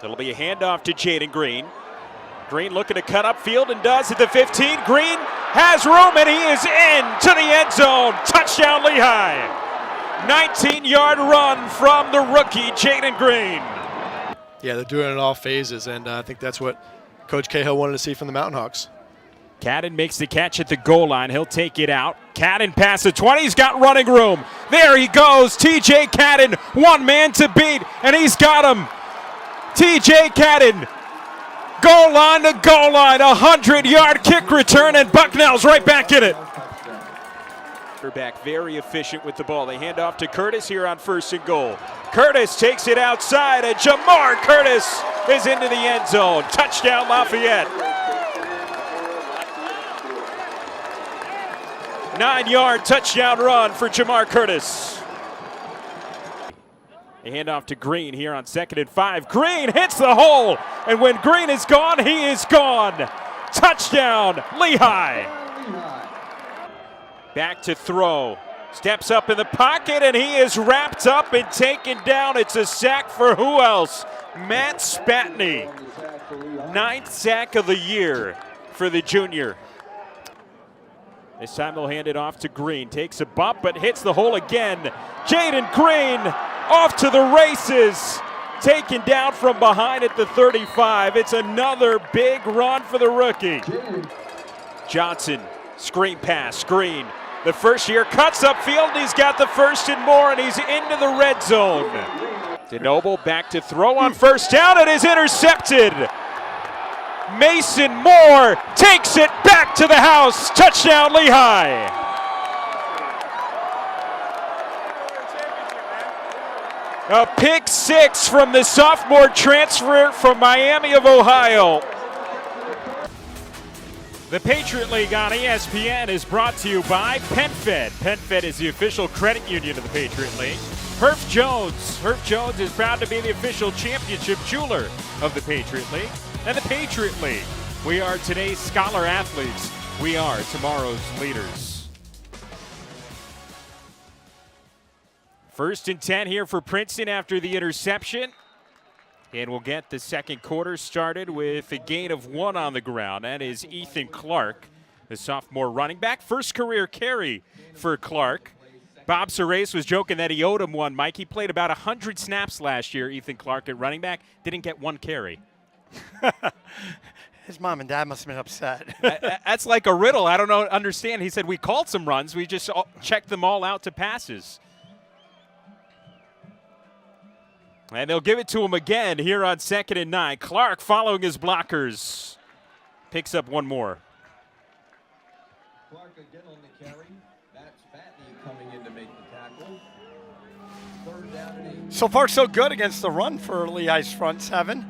It'll be a handoff to Jaden Green. Green looking to cut upfield and does at the 15. Green has room and he is in to the end zone. Touchdown Lehigh. 19-yard run from the rookie Jaden Green. Yeah, they're doing it in all phases, and I think that's what Coach Cahill wanted to see from the Mountain Hawks. Cadden makes the catch at the goal line. He'll take it out. Cadden past the 20. He's got running room. There he goes. TJ Cadden, one man to beat, and he's got him. TJ Cadden, goal line to goal line, 100-yard kick return, and Bucknell's right back in it. Back very efficient with the ball. They hand off to Curtis here on 1st and goal. Curtis takes it outside, and Jamar Curtis is into the end zone. Touchdown Lafayette. 9-yard touchdown run for Jamar Curtis. They hand off to Green here on 2nd and 5. Green hits the hole, and when Green is gone, he is gone. Touchdown, Lehigh. Back to throw. Steps up in the pocket, and he is wrapped up and taken down. It's a sack for who else? Matt Spatney. 9th sack of the year for the junior. This time they'll hand it off to Green. Takes a bump, but hits the hole again. Jaden Green off to the races. Taken down from behind at the 35. It's another big run for the rookie. Johnson, screen pass, Green. The first year cuts upfield, and he's got the 1st and more, and he's into the red zone. DeNoble back to throw on 1st down. It is intercepted. Mason Moore takes it back to the house. Touchdown Lehigh. A pick 6 from the sophomore transfer from Miami of Ohio. The Patriot League on ESPN is brought to you by PenFed. PenFed is the official credit union of the Patriot League. Herff Jones. Herff Jones is proud to be the official championship jeweler of the Patriot League. And the Patriot League. We are today's scholar athletes. We are tomorrow's leaders. 1st and 10 here for Princeton after the interception. And we'll get the 2nd quarter started with a gain of 1 on the ground. That is Ethan Clark, the sophomore running back. First career carry for Clark. Bob Surace was joking that he owed him one, Mike. He played about 100 snaps last year, Ethan Clark at running back. Didn't get 1 carry. His mom and dad must have been upset. That's like a riddle. I don't understand. He said, we called some runs. We just checked them all out to passes. And they'll give it to him again here on 2nd and 9. Clark following his blockers. Picks up 1 more. Clark again on the carry. Matt Spatney coming in to make the tackle. 3rd down and 8. So far, so good against the run for Lehigh's front 7.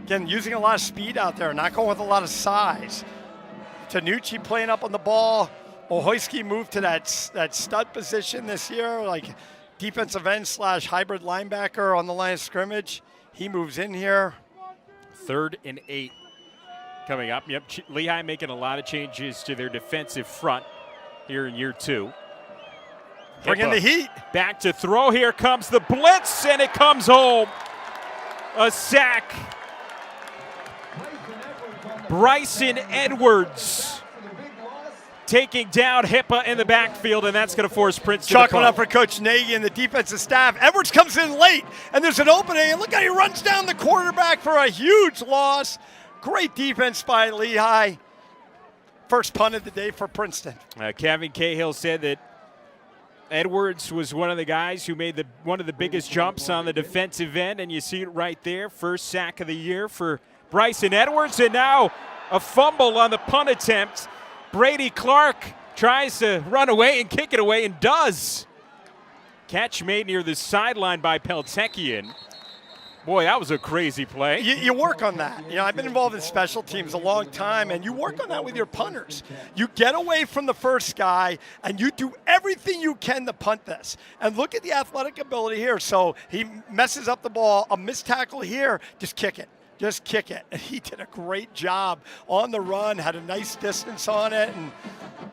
Again, using a lot of speed out there, not going with a lot of size. Tanucci playing up on the ball. Ohoyski moved to that stud position this year, like defensive end / hybrid linebacker on the line of scrimmage. He moves in here. 3rd and 8 coming up. Yep, Lehigh making a lot of changes to their defensive front here in year 2. Bringing the heat. Back to throw. Here comes the blitz, and it comes home. A sack. Bryson Edwards taking down Hippa in the backfield, and that's going to force Princeton to Chuckling up for Coach Nagy and the defensive staff. Edwards comes in late, and there's an opening, and look how he runs down the quarterback for a huge loss. Great defense by Lehigh. First punt of the day for Princeton. Kevin Cahill said that Edwards was one of the guys who made one of the biggest jumps on the defensive end, and you see it right there. First sack of the year for Bryson Edwards, and now a fumble on the punt attempt. Brady Clark tries to run away and kick it away, and does. Catch made near the sideline by Peltekian. Boy, that was a crazy play. You work on that. You know, I've been involved in special teams a long time, and you work on that with your punters. You get away from the first guy, and you do everything you can to punt this. And look at the athletic ability here. So he messes up the ball, a missed tackle here, just kick it. Just kick it. And he did a great job on the run, had a nice distance on it, and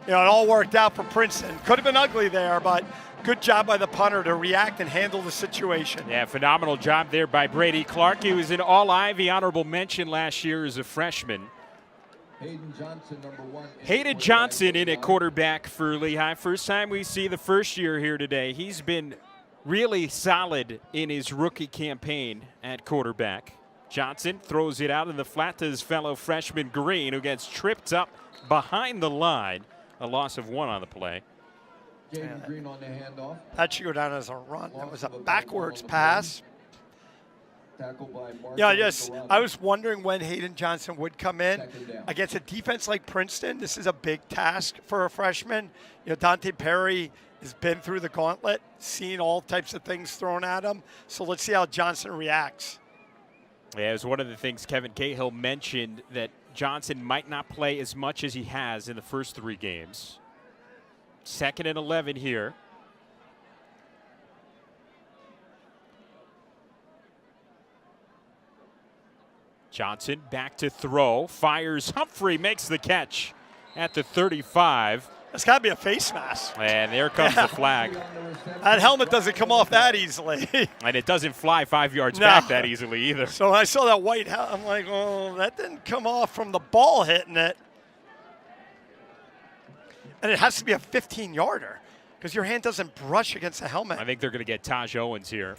it all worked out for Princeton. Could have been ugly there, but good job by the punter to react and handle the situation. Yeah, phenomenal job there by Brady Clark. He was an All-Ivy honorable mention last year as a freshman. Hayden Johnson, number 1. Hayden Johnson in at quarterback for Lehigh. First time we see the first year here today. He's been really solid in his rookie campaign at quarterback. Johnson throws it out in the flat to his fellow freshman Green, who gets tripped up behind the line. A loss of 1 on the play. Jaden Green on the handoff. That should go down as a run. That was a backwards pass. Tackled by Mark. Yeah, yes. I was wondering when Hayden Johnson would come in Second down. against a defense like Princeton. This is a big task for a freshman. You know, Dante Perry has been through the gauntlet, seen all types of things thrown at him. So let's see how Johnson reacts. Yeah, it was one of the things Kevin Cahill mentioned, that Johnson might not play as much as he has in the first 3 games. 2nd and 11 here. Johnson back to throw, fires. Humphrey makes the catch at the 35. That's got to be a face mask. And there comes the flag. That helmet doesn't come off that easily. And it doesn't fly 5 yards No. back that easily either. So when I saw that white helmet, I'm like, oh, that didn't come off from the ball hitting it. And it has to be a 15-yarder because your hand doesn't brush against the helmet. I think they're going to get Taj Owens here.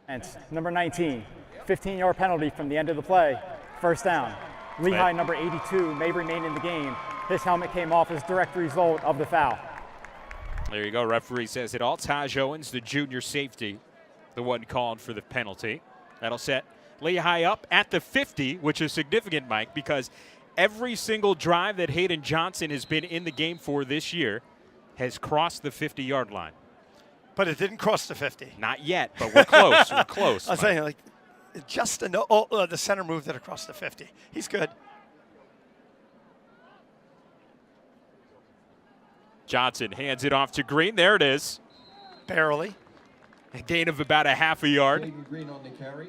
And number 19, 15-yard penalty from the end of the play. First down. Lehigh number 82 may remain in the game. His helmet came off as a direct result of the foul. There you go. Referee says it all. Taj Owens, the junior safety, the one called for the penalty. That'll set Lehigh up at the 50, which is significant, Mike, because every single drive that Hayden Johnson has been in the game for this year has crossed the 50-yard line. But it didn't cross the 50. Not yet, but we're close. We're close. I was Mike. saying, like, just enough. The center moved it across the 50. He's good. Johnson hands it off to Green. There it is. Barely. A gain of about a half a yard. Jaden Green on the carry.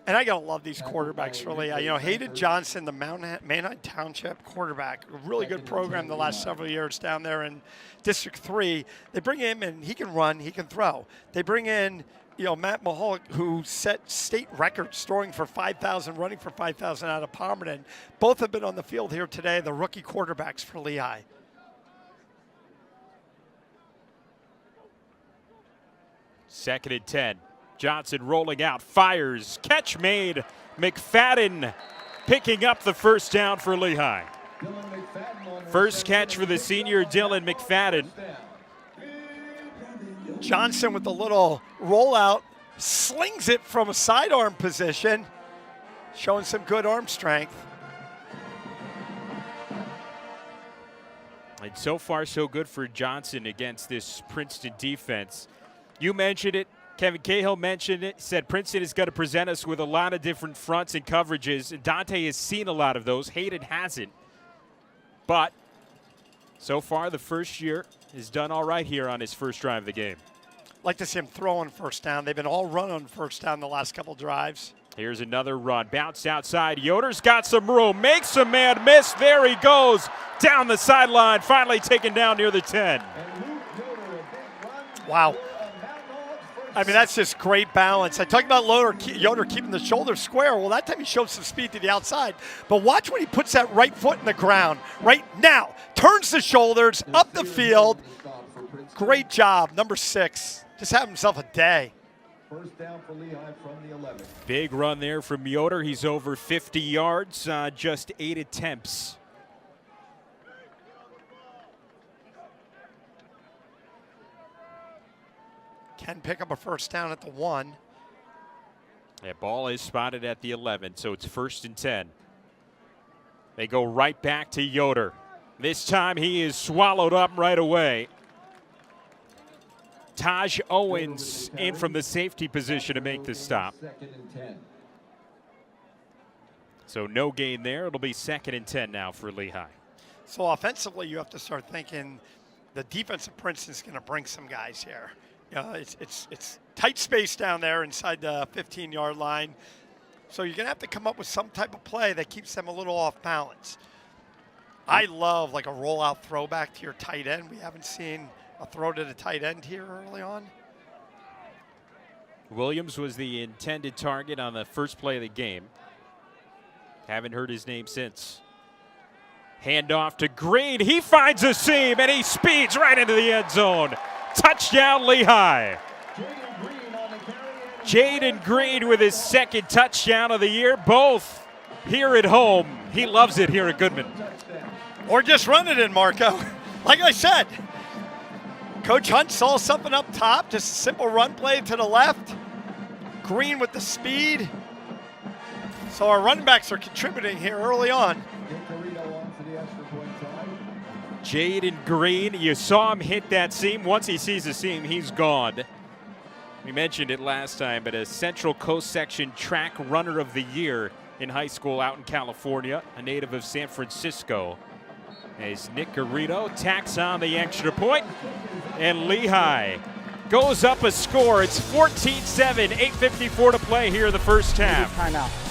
And I gotta love these quarterbacks, really. You know, Hayden Johnson, the Manheim Township quarterback, a really good program the last several years down there in District 3. They bring him in, he can run, he can throw. They bring in, you know, Matt Mahalik, who set state records throwing for 5,000, running for 5,000 out of Palmerton. Both have been on the field here today, the rookie quarterbacks for Lehigh. Second and 10. Johnson rolling out, fires, catch made. McFadden picking up the first down for Lehigh. First catch for the senior Dylan McFadden. Johnson with the little rollout, slings it from a sidearm position, showing some good arm strength. And so far, so good for Johnson against this Princeton defense. You mentioned it. Kevin Cahill mentioned it, said Princeton is going to present us with a lot of different fronts and coverages. Dante has seen a lot of those. Hayden hasn't. But so far, the first year has done all right here on his first drive of the game. Like to see him throwing first down. They've been all run on first down the last couple drives. Here's another run. Bounced outside. Yoder's got some room. Makes a man miss. There he goes. Down the sideline. Finally taken down near the 10. Wow. I mean, that's just great balance. I talked about Yoder keeping the shoulder square. Well, that time he showed some speed to the outside. But watch when he puts that right foot in the ground. Right now. Turns the shoulders, up the field. Great job. Number 6. Just have himself a day. First down for Lehigh from the 11. Big run there from Yoder. He's over 50 yards, just 8 attempts. Can pick up a first down at the 1. That ball is spotted at the 11, so it's 1st and 10. They go right back to Yoder. This time he is swallowed up right away. Taj Owens in from the safety position to make the stop. Second and 10. So no gain there. It'll be 2nd and 10 now for Lehigh. So offensively, you have to start thinking the defense of Princeton's going to bring some guys here. It's tight space down there inside the 15-yard line. So you're going to have to come up with some type of play that keeps them a little off balance. I love like a rollout throwback to your tight end. We haven't seen a throw to the tight end here early on. Williams was the intended target on the first play of the game. Haven't heard his name since. Handoff to Green. He finds a seam and he speeds right into the end zone. Touchdown, Lehigh. Jaden Green with his second touchdown of the year, both here at home. He loves it here at Goodman. Or just run it in, Marco. Like I said, Coach Hunt saw something up top, just a simple run play to the left. Green with the speed. So our running backs are contributing here early on. Jaden Green, you saw him hit that seam. Once he sees the seam, he's gone. We mentioned it last time, but a Central Coast Section track runner of the year in high school out in California, a native of San Francisco. As Nick Garrido tacks on the extra point, and Lehigh goes up a score. It's 14-7, 8:54 to play here in the first half. Timeout.